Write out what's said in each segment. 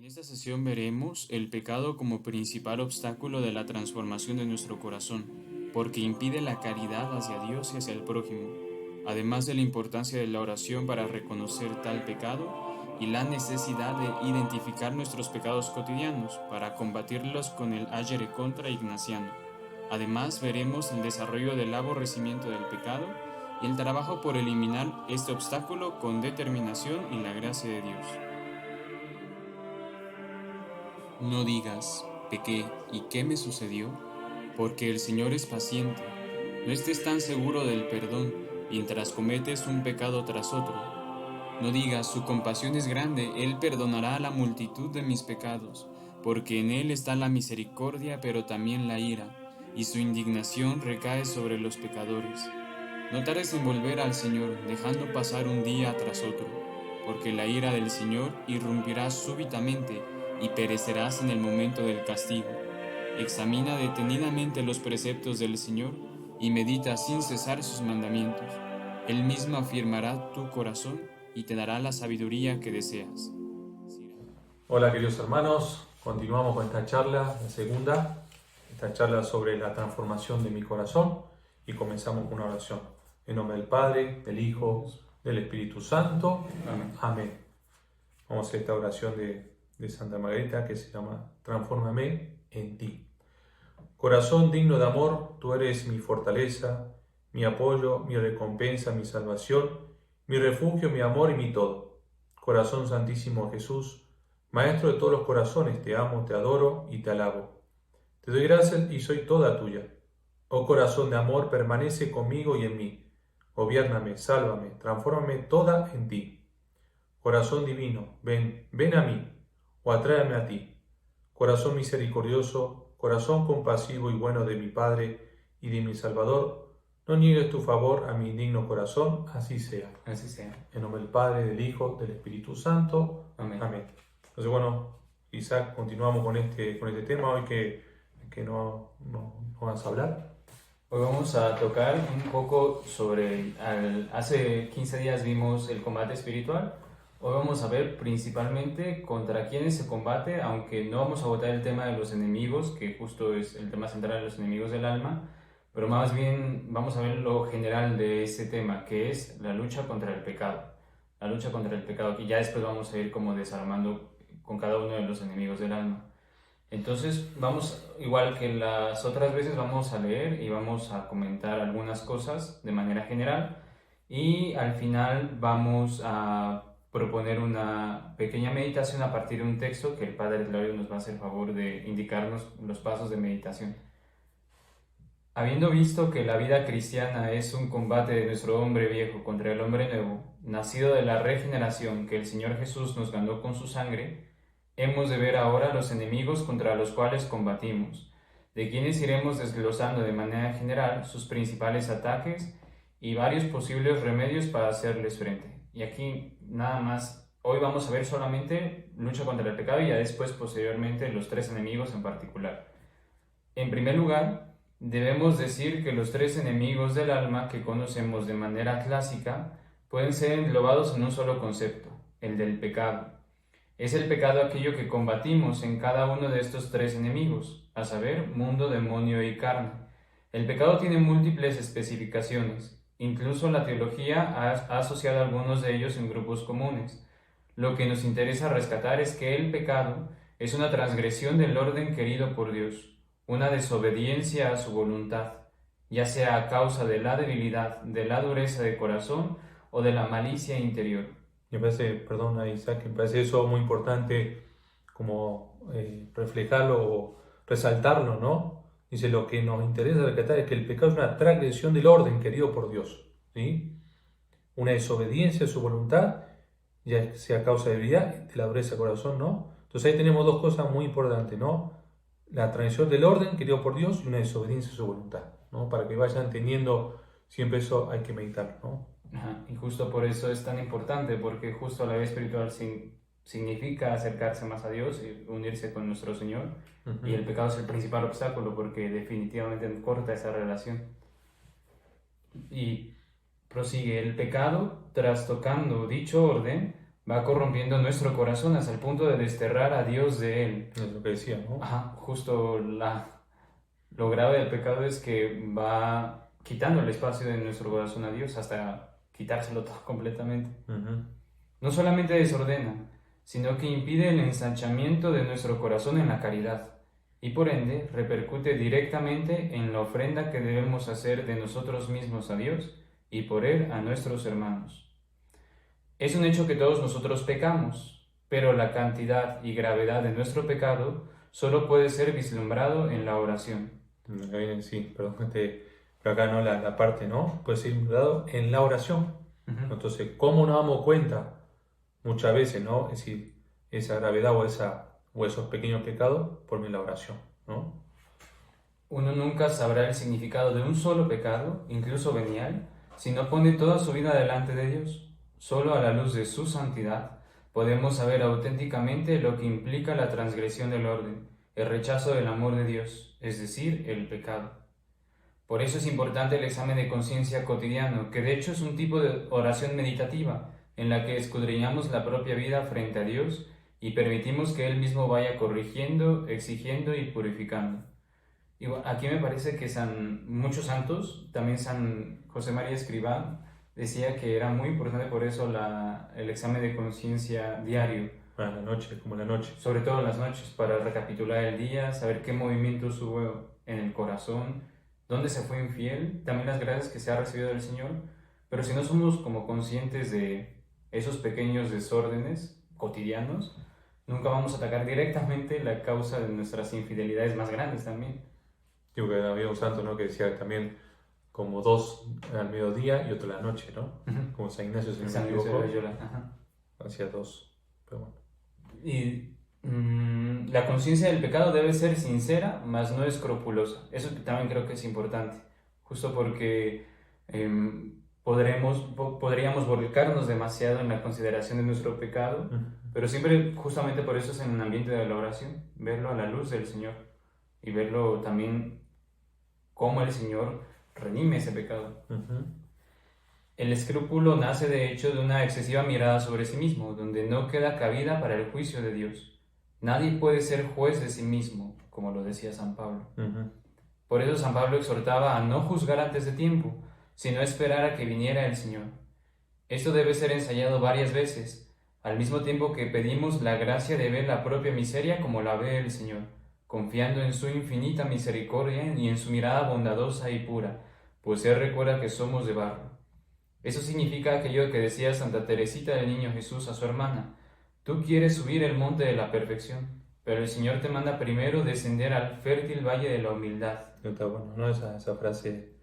esta sesión veremos el pecado como principal obstáculo de la transformación de nuestro corazón, porque impide la caridad hacia Dios y hacia el prójimo, además de la importancia de la oración para reconocer tal pecado y la necesidad de identificar nuestros pecados cotidianos para combatirlos con el agere contra ignaciano. Además veremos el desarrollo del aborrecimiento del pecado y el trabajo por eliminar este obstáculo con determinación y la gracia de Dios. No digas, pequé, ¿y qué me sucedió? Porque el Señor es paciente. No estés tan seguro del perdón mientras cometes un pecado tras otro. No digas, su compasión es grande, Él perdonará la multitud de mis pecados, porque en Él está la misericordia, pero también la ira, y su indignación recae sobre los pecadores. No tardes en volver al Señor, dejando pasar un día tras otro, porque la ira del Señor irrumpirá súbitamente y perecerás en el momento del castigo. Examina detenidamente los preceptos del Señor y medita sin cesar sus mandamientos. Él mismo afirmará tu corazón y te dará la sabiduría que deseas. Hola queridos hermanos, continuamos con esta charla, la segunda, esta charla sobre la transformación de mi corazón y comenzamos con una oración. En nombre del Padre, del Hijo, del Espíritu Santo. Amén. Amén. Vamos a hacer esta oración de Santa Margarita que se llama Transfórmame en ti. Corazón digno de amor, tú eres mi fortaleza, mi apoyo, mi recompensa, mi salvación, mi refugio, mi amor y mi todo. Corazón santísimo Jesús, Maestro de todos los corazones, te amo, te adoro y te alabo. Te doy gracias y soy toda tuya. Oh corazón de amor, permanece conmigo y en mí. Gobiérname, sálvame, transfórmame toda en ti. Corazón divino, ven a mí, o atráeme a ti. Corazón misericordioso, corazón compasivo y bueno de mi Padre y de mi Salvador, no niegues tu favor a mi indigno corazón, así sea. Así sea. En nombre del Padre, del Hijo, del Espíritu Santo. Amén. Amén. Entonces, bueno, Isaac, continuamos con este tema hoy que no vas a hablar. Hoy vamos a tocar un poco sobre, hace 15 días vimos el combate espiritual. Hoy vamos a ver principalmente contra quiénes se combate, aunque no vamos a abordar el tema de los enemigos, que justo es el tema central de los enemigos del alma, pero más bien vamos a ver lo general de ese tema, que es la lucha contra el pecado. La lucha contra el pecado, que ya después vamos a ir como desarmando con cada uno de los enemigos del alma. Entonces vamos, igual que las otras veces, vamos a leer y vamos a comentar algunas cosas de manera general y al final vamos a proponer una pequeña meditación a partir de un texto que el Padre Claudio nos va a hacer favor de indicarnos los pasos de meditación. Habiendo visto que la vida cristiana es un combate de nuestro hombre viejo contra el hombre nuevo, nacido de la regeneración que el Señor Jesús nos ganó con su sangre, hemos de ver ahora los enemigos contra los cuales combatimos, de quienes iremos desglosando de manera general sus principales ataques y varios posibles remedios para hacerles frente. Y aquí nada más, hoy vamos a ver solamente lucha contra el pecado y ya después posteriormente los tres enemigos en particular. En primer lugar, debemos decir que los tres enemigos del alma que conocemos de manera clásica pueden ser englobados en un solo concepto, el del pecado. Es el pecado aquello que combatimos en cada uno de estos tres enemigos, a saber, mundo, demonio y carne. El pecado tiene múltiples especificaciones, incluso la teología ha asociado algunos de ellos en grupos comunes. Lo que nos interesa rescatar es que el pecado es una transgresión del orden querido por Dios, una desobediencia a su voluntad, ya sea a causa de la debilidad, de la dureza de corazón o de la malicia interior. Me parece, perdón, Isaac, me parece eso muy importante como reflejarlo o resaltarlo, ¿no? Dice, lo que nos interesa rescatar es que el pecado es una transgresión del orden querido por Dios, ¿sí? Una desobediencia a su voluntad, ya sea a causa de debilidad, de la dureza del corazón, ¿no? Entonces ahí tenemos dos cosas muy importantes, ¿no? La transgresión del orden querido por Dios y una desobediencia a su voluntad, ¿no? Para que vayan teniendo siempre eso hay que meditarlo, ¿no? Ajá, y justo por eso es tan importante, porque justo la vida espiritual significa acercarse más a Dios y unirse con nuestro Señor, y el pecado es el principal obstáculo porque definitivamente corta esa relación. Y prosigue, el pecado, trastocando dicho orden, va corrompiendo nuestro corazón hasta el punto de desterrar a Dios de él. Es lo que decía, ¿no? Ajá, justo lo grave del pecado es que va quitando el espacio de nuestro corazón a Dios hasta quitárselo todo completamente. Ujú. No solamente desordena, sino que impide el ensanchamiento de nuestro corazón en la caridad y por ende repercute directamente en la ofrenda que debemos hacer de nosotros mismos a Dios y por él a nuestros hermanos. Es un hecho que todos nosotros pecamos, pero la cantidad y gravedad de nuestro pecado solo puede ser vislumbrado en la oración. Acá viene, sí, perdón, pero acá no la parte, ¿no? Puede ser dado en la oración. Ujú. Entonces, ¿cómo nos damos cuenta? Muchas veces, ¿no? Es decir, esa gravedad o esos pequeños pecados por medio de la oración, ¿no? Uno nunca sabrá el significado de un solo pecado, incluso venial, si no pone toda su vida delante de Dios. Solo a la luz de su santidad podemos saber auténticamente lo que implica la transgresión del orden, el rechazo del amor de Dios, es decir, el pecado. Por eso es importante el examen de conciencia cotidiano, que de hecho es un tipo de oración meditativa, en la que escudriñamos la propia vida frente a Dios y permitimos que Él mismo vaya corrigiendo, exigiendo y purificando. Y bueno, aquí me parece que muchos santos, también San José María Escrivá, decía que era muy importante por eso el examen de conciencia diario, Bueno, la noche, como la noche. sobre todo en las noches, para recapitular el día, saber qué movimientos hubo en el corazón, dónde se fue infiel, también las gracias que se ha recibido del Señor, pero si no somos como conscientes de esos pequeños desórdenes cotidianos, nunca vamos a atacar directamente la causa de nuestras infidelidades más grandes también. Digo que había un santo, ¿no? Que decía también como dos al mediodía y otro a la noche, ¿no? Ujú. Como San Ignacio, si no me San Luis de equivoco, Loyola, ajá. hacía dos. Pero bueno. Y la conciencia del pecado debe ser sincera, mas no escrupulosa. Eso también creo que es importante, justo porque podríamos volcarnos demasiado en la consideración de nuestro pecado, pero siempre justamente por eso es en el ambiente de la oración, verlo a la luz del Señor y verlo también cómo el Señor redime ese pecado. Ujú. El escrúpulo nace de hecho de una excesiva mirada sobre sí mismo, donde no queda cabida para el juicio de Dios. Nadie puede ser juez de sí mismo, como lo decía San Pablo. Ujú. Por eso San Pablo exhortaba a no juzgar antes de tiempo, sino esperar a que viniera el Señor. Esto debe ser ensayado varias veces, al mismo tiempo que pedimos la gracia de ver la propia miseria como la ve el Señor, confiando en su infinita misericordia y en su mirada bondadosa y pura, pues Él recuerda que somos de barro. Eso significa aquello que decía Santa Teresita del Niño Jesús a su hermana: tú quieres subir el monte de la perfección, pero el Señor te manda primero descender al fértil valle de la humildad. Está bueno, ¿no? Esa frase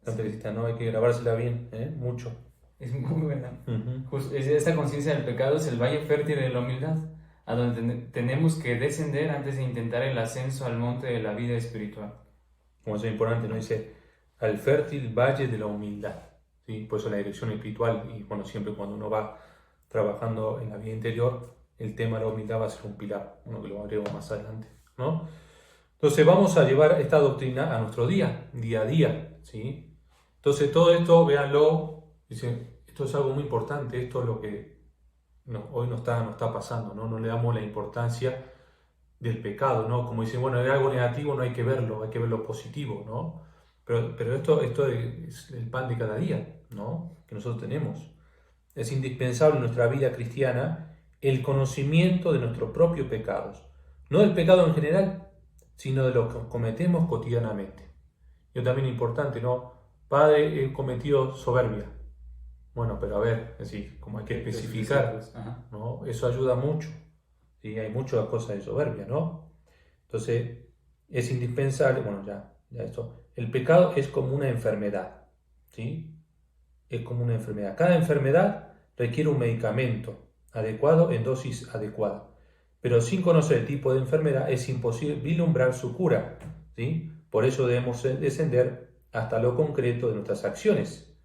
tan Sí. felicita, ¿no? Hay que grabársela bien, ¿eh? Mucho. Es muy buena. Ujú. Esta conciencia del pecado es el valle fértil de la humildad, a donde tenemos que descender antes de intentar el ascenso al monte de la vida espiritual. Como eso es importante, ¿no? Dice, al fértil valle de la humildad, ¿sí? Por eso la dirección espiritual, y bueno, siempre cuando uno va trabajando en la vida interior, el tema de la humildad va a ser un pilar, uno que lo veremos más adelante, ¿no? Entonces vamos a llevar esta doctrina a nuestro día a día, ¿sí? Entonces todo esto, véanlo, dice, esto es algo muy importante, esto es lo que hoy no está pasando, ¿no? No le damos la importancia del pecado, ¿no? Como dicen, bueno, hay algo negativo, no hay que verlo, hay que ver lo positivo, ¿no? Pero esto es el pan de cada día, ¿no? Que nosotros tenemos. Es indispensable en nuestra vida cristiana el conocimiento de nuestros propios pecados, no del pecado en general, sino de lo que cometemos cotidianamente. Y también importante, ¿no? Padre, he cometido soberbia. Bueno, pero a ver, es decir, como hay que especificar, Ajá. ¿no? Eso ayuda mucho. ¿Sí? Hay muchas cosas de soberbia, ¿no? Entonces, es indispensable, bueno, ya esto. El pecado es como una enfermedad, ¿sí? Es como una enfermedad. Cada enfermedad requiere un medicamento adecuado en dosis adecuada. Pero sin conocer el tipo de enfermedad es imposible vislumbrar su cura, ¿sí? Por eso debemos descender hasta lo concreto de nuestras acciones,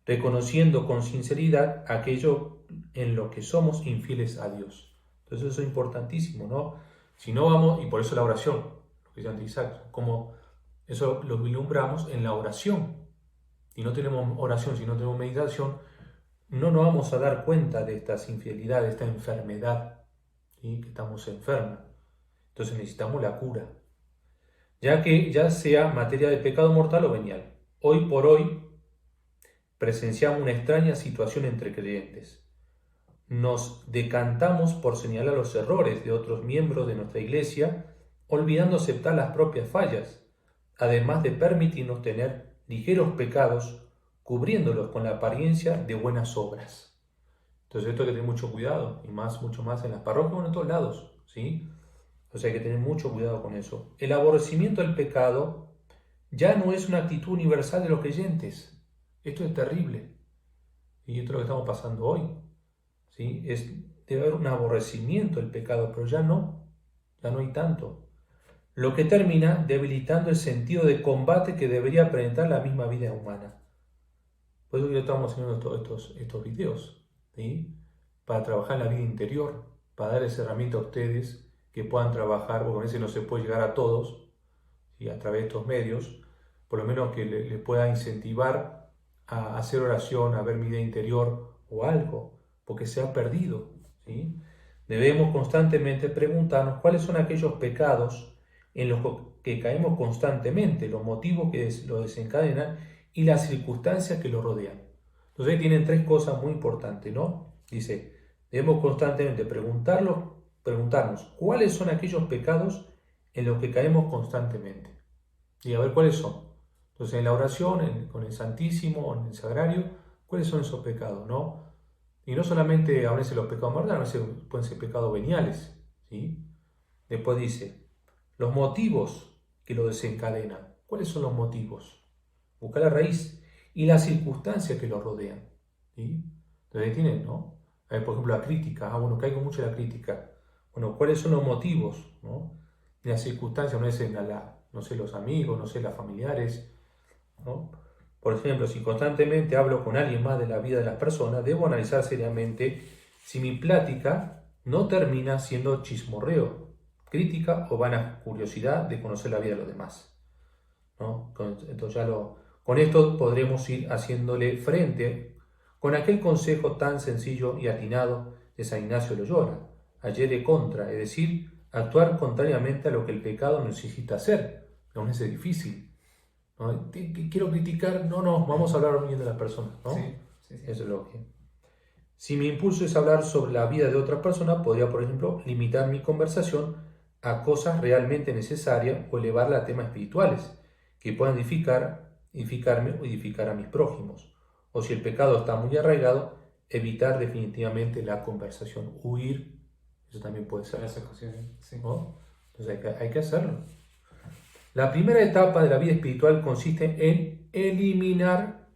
reconociendo con sinceridad aquello en lo que somos infieles a Dios. Entonces eso es importantísimo, ¿no? Si no vamos, y por eso la oración, lo que dice Isaac, como eso lo vislumbramos en la oración. Si no tenemos oración, si no tenemos meditación, no nos vamos a dar cuenta de estas infidelidades, de esta enfermedad, ¿sí? Que estamos enfermos. Entonces necesitamos la cura, ya sea materia de pecado mortal o venial. Hoy por hoy presenciamos una extraña situación entre creyentes. Nos decantamos por señalar los errores de otros miembros de nuestra iglesia, olvidando aceptar las propias fallas, además de permitirnos tener ligeros pecados, cubriéndolos con la apariencia de buenas obras. Entonces esto hay que tener mucho cuidado, y mucho más en las parroquias o en todos lados, ¿sí? O sea, hay que tener mucho cuidado con eso. El aborrecimiento del pecado ya no es una actitud universal de los creyentes. Esto es terrible. Y esto es lo que estamos pasando hoy, ¿sí? Debe haber un aborrecimiento del pecado, pero ya no hay tanto. Lo que termina debilitando el sentido de combate que debería presentar la misma vida humana. Por eso que estamos haciendo estos videos, ¿sí? Para trabajar en la vida interior, para darles herramientas a ustedes que puedan trabajar, porque a veces no se puede llegar a todos, ¿sí? A través de estos medios, por lo menos que les pueda incentivar a hacer oración, a ver mi vida interior o algo, porque se ha perdido, ¿sí? Debemos constantemente preguntarnos cuáles son aquellos pecados en los que caemos constantemente, los motivos que lo desencadenan y las circunstancias que lo rodean. Entonces ahí tienen tres cosas muy importantes, ¿no? Dice, debemos constantemente preguntarnos cuáles son aquellos pecados en los que caemos constantemente. Y a ver cuáles son. Entonces en la oración, con el Santísimo, en el Sagrario, ¿cuáles son esos pecados, no? Y no solamente a veces los pecados mortales, a veces pueden ser pecados veniales, ¿sí? Después dice, los motivos que lo desencadenan. ¿Cuáles son los motivos? Buscar la raíz y las circunstancias que lo rodean, ¿sí? Entonces ahí tienen, ¿no? Por ejemplo, la crítica. Bueno, caigo mucho en la crítica. Bueno, ¿cuáles son los motivos, ¿no? Y las circunstancias, no es no sé, los amigos, no sé, las familiares, ¿no? Por ejemplo, si constantemente hablo con alguien más de la vida de las personas, debo analizar seriamente si mi plática no termina siendo chismorreo, crítica o vana curiosidad de conocer la vida de los demás, ¿no? Entonces con esto podremos ir haciéndole frente con aquel consejo tan sencillo y atinado de San Ignacio de Loyola, agere contra, es decir, actuar contrariamente a lo que el pecado nos incita a hacer. Aún es difícil, ¿no? Quiero criticar, no, vamos a hablar bien de las personas, ¿no? Sí. Eso es lo que... Si mi impulso es hablar sobre la vida de otra persona, podría, por ejemplo, limitar mi conversación a cosas realmente necesarias o elevarla a temas espirituales que puedan edificarme o edificar a mis prójimos. O si el pecado está muy arraigado, evitar definitivamente la conversación, huir, eso también puede ser. Las ocasiones, sí. ¿No? Entonces hay que hacerlo. La primera etapa de la vida espiritual consiste en eliminar,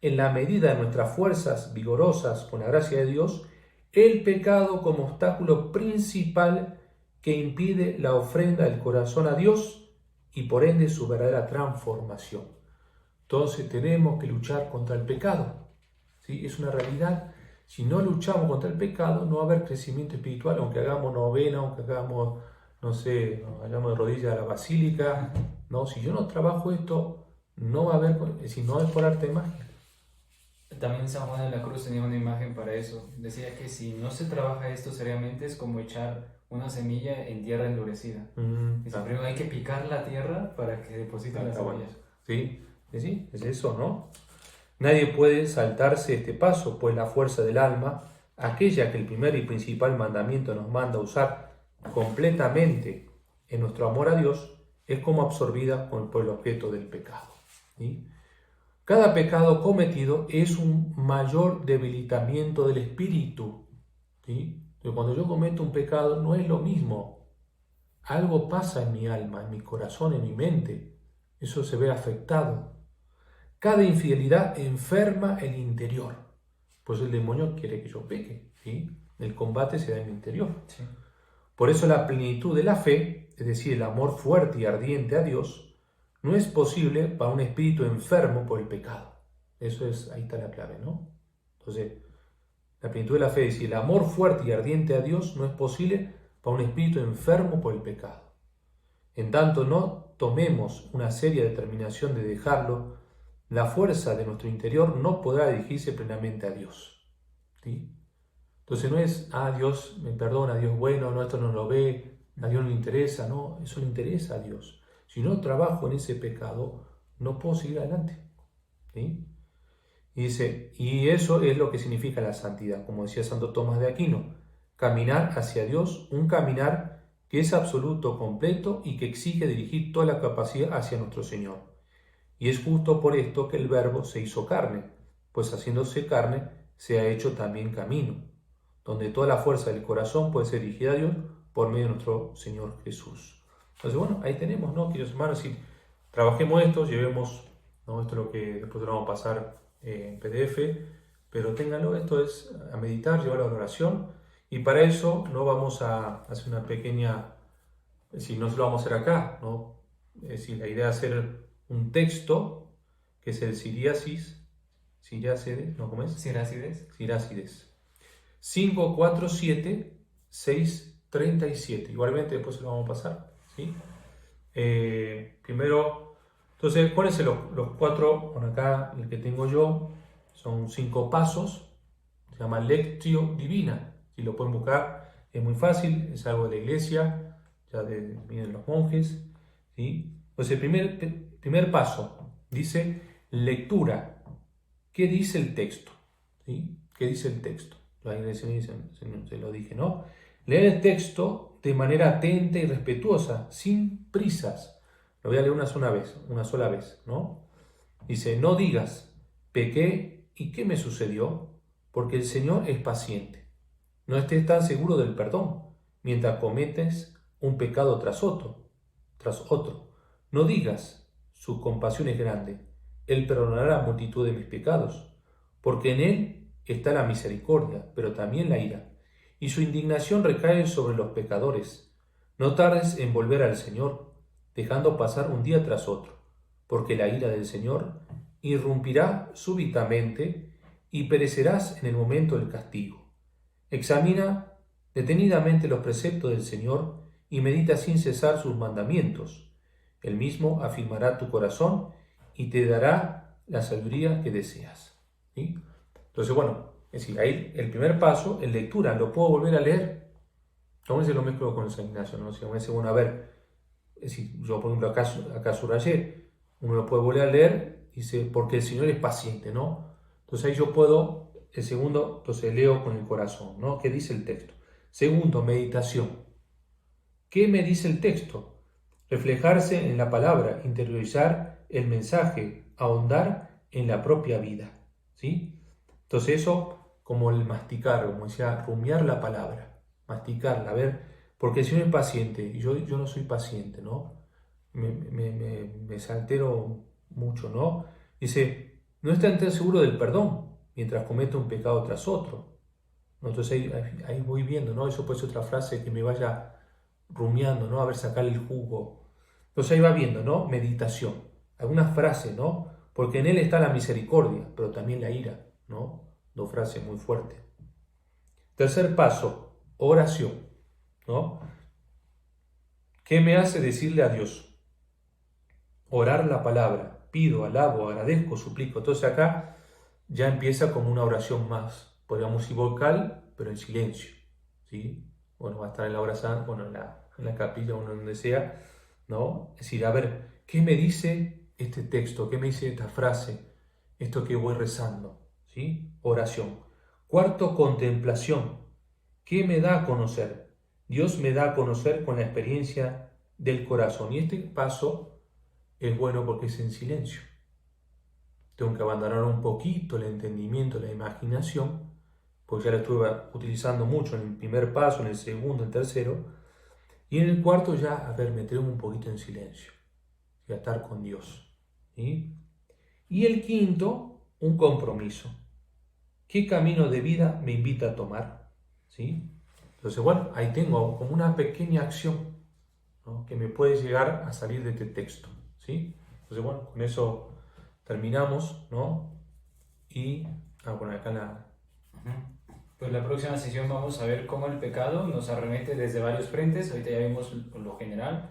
en la medida de nuestras fuerzas vigorosas, con la gracia de Dios, el pecado como obstáculo principal que impide la ofrenda del corazón a Dios y por ende su verdadera transformación. Entonces tenemos que luchar contra el pecado, ¿sí? Es una realidad. Si no luchamos contra el pecado, no va a haber crecimiento espiritual, aunque hagamos novena, aunque hagamos, no sé, vayamos de rodillas a la basílica, ¿no? Si yo no trabajo esto, no va a haber, si no es por arte de magia. También San Juan de la Cruz tenía una imagen para eso. Decía que si no se trabaja esto seriamente es como echar una semilla en tierra endurecida. Dice, primero hay que picar la tierra para que deposite las semillas. Sí, es eso, ¿no? Nadie puede saltarse este paso, pues la fuerza del alma, aquella que el primer y principal mandamiento nos manda a usar completamente en nuestro amor a Dios, es como absorbida por el objeto del pecado, ¿sí? Cada pecado cometido es un mayor debilitamiento del espíritu, ¿sí? Pero cuando yo cometo un pecado no es lo mismo. Algo pasa en mi alma, en mi corazón, en mi mente. Eso se ve afectado. Cada infidelidad enferma el interior. Pues el demonio quiere que yo peque, ¿sí? El combate se da en mi interior. Sí. Por eso la plenitud de la fe, es decir, el amor fuerte y ardiente a Dios, no es posible para un espíritu enfermo por el pecado. Ahí está la clave, ¿no? Entonces, la plenitud de la fe, es decir, el amor fuerte y ardiente a Dios no es posible para un espíritu enfermo por el pecado. En tanto no tomemos una seria determinación de dejarlo, la fuerza de nuestro interior no podrá dirigirse plenamente a Dios. ¿sí? Entonces no es, Dios me perdona, Dios bueno, no, esto no lo ve, a Dios no le interesa, no, eso le interesa a Dios. Si no trabajo en ese pecado, no puedo seguir adelante, ¿sí? Y dice, y eso es lo que significa la santidad, como decía Santo Tomás de Aquino, caminar hacia Dios, un caminar que es absoluto, completo y que exige dirigir toda la capacidad hacia nuestro Señor. Y es justo por esto que el Verbo se hizo carne, pues haciéndose carne se ha hecho también camino, donde toda la fuerza del corazón puede ser dirigida a Dios por medio de nuestro Señor Jesús. Entonces, bueno, ahí tenemos, ¿no? Queridos hermanos, si trabajemos esto, llevemos, ¿no? Esto es lo que después lo vamos a pasar en PDF, pero ténganlo, esto es a meditar, llevarlo a la oración, y para eso no vamos a hacer una pequeña, es decir, no se lo vamos a hacer acá, ¿no? Es decir, la idea es hacer un texto, que es el Siriacides, ¿no? ¿Cómo es? Sirácides. 547, 637. Igualmente después se lo vamos a pasar, ¿sí? Primero, entonces, ¿cuáles son los cuatro? Bueno, acá el que tengo yo son 5 pasos, se llama Lectio Divina. Si lo pueden buscar, es muy fácil, es algo de la iglesia, ya vienen los monjes, ¿sí? Entonces, el primer paso dice lectura. ¿Qué dice el texto? ¿Sí? ¿Qué dice el texto? La iglesia se lo dije, ¿no? Leer el texto de manera atenta y respetuosa, sin prisas. Lo voy a leer una sola vez, ¿no? Dice, no digas, pequé y ¿qué me sucedió? Porque el Señor es paciente. No estés tan seguro del perdón, mientras cometes un pecado tras otro. No digas, su compasión es grande, Él perdonará la multitud de mis pecados, porque en Él está la misericordia, pero también la ira, y su indignación recae sobre los pecadores. No tardes en volver al Señor, dejando pasar un día tras otro, porque la ira del Señor irrumpirá súbitamente y perecerás en el momento del castigo. Examina detenidamente los preceptos del Señor y medita sin cesar sus mandamientos. Él mismo afirmará tu corazón y te dará la sabiduría que deseas, ¿sí? Entonces, bueno, es decir, ahí el primer paso es lectura, lo puedo volver a leer. A veces lo mezclo con San Ignacio, ¿no? Si a veces, bueno, a ver, es decir, yo por ejemplo acá subrayé, uno lo puede volver a leer y dice, porque el Señor es paciente, ¿no? Entonces ahí yo puedo, el segundo, entonces leo con el corazón, ¿no? ¿Qué dice el texto? Segundo, meditación. ¿Qué me dice el texto? Reflejarse en la palabra, interiorizar el mensaje, ahondar en la propia vida, ¿sí? Entonces eso como el masticar, como decía, rumiar la palabra, masticarla, a ver, porque el Señor es paciente y yo no soy paciente, ¿no? Me saltero mucho, ¿no? Dice, no están tan seguro del perdón mientras comete un pecado tras otro, ¿no? Entonces ahí voy viendo, ¿no? Eso puede ser otra frase que me vaya rumiando, ¿no? A ver, sacar el jugo. Entonces ahí va viendo, ¿no? Meditación. Alguna frase, ¿no? Porque en Él está la misericordia, pero también la ira, ¿no? Dos frases muy fuertes. Tercer paso, oración, ¿no? ¿Qué me hace decirle a Dios? Orar la palabra. Pido, alabo, agradezco, suplico. Entonces acá ya empieza como una oración más, podríamos decir vocal, pero en silencio, ¿sí? Bueno, va a estar en la oración, bueno, en la capilla o donde sea, ¿no? Es decir, a ver, ¿qué me dice este texto? ¿Qué me dice esta frase? Esto que voy rezando, ¿sí? Oración. Cuarto, contemplación. ¿Qué me da a conocer? Dios me da a conocer con la experiencia del corazón. Y este paso es bueno porque es en silencio. Tengo que abandonar un poquito el entendimiento, la imaginación, porque ya lo estuve utilizando mucho en el primer paso, en el segundo, en el tercero. Y en el cuarto ya, a ver, meterme un poquito en silencio y a estar con Dios, ¿sí? Y el quinto, un compromiso. ¿Qué camino de vida me invita a tomar? ¿Sí? Entonces, bueno, ahí tengo como una pequeña acción, ¿no? Que me puede llegar a salir de este texto, ¿sí? Entonces, bueno, con eso terminamos, ¿no? Y, bueno, acá la... Pues la próxima sesión vamos a ver cómo el pecado nos arremete desde varios frentes. Ahorita ya vimos lo general,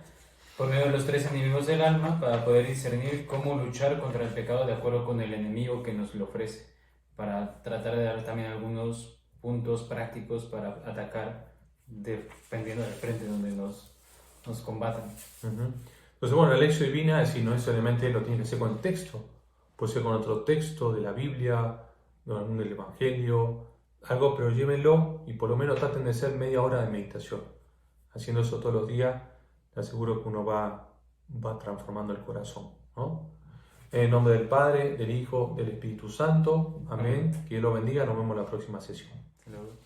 por medio de los 3 enemigos del alma, para poder discernir cómo luchar contra el pecado de acuerdo con el enemigo que nos lo ofrece, para tratar de dar también algunos puntos prácticos para atacar dependiendo del frente donde nos combatan. Entonces, bueno, la lección divina es decir, no necesariamente lo tiene que hacer con el texto, puede ser con otro texto de la Biblia, del Evangelio, algo, pero llévenlo y por lo menos traten de hacer media hora de meditación. Haciendo eso todos los días, te aseguro que uno va transformando el corazón, ¿no? En el nombre del Padre, del Hijo, del Espíritu Santo. Amén. Que Dios lo bendiga. Nos vemos en la próxima sesión. Hasta luego.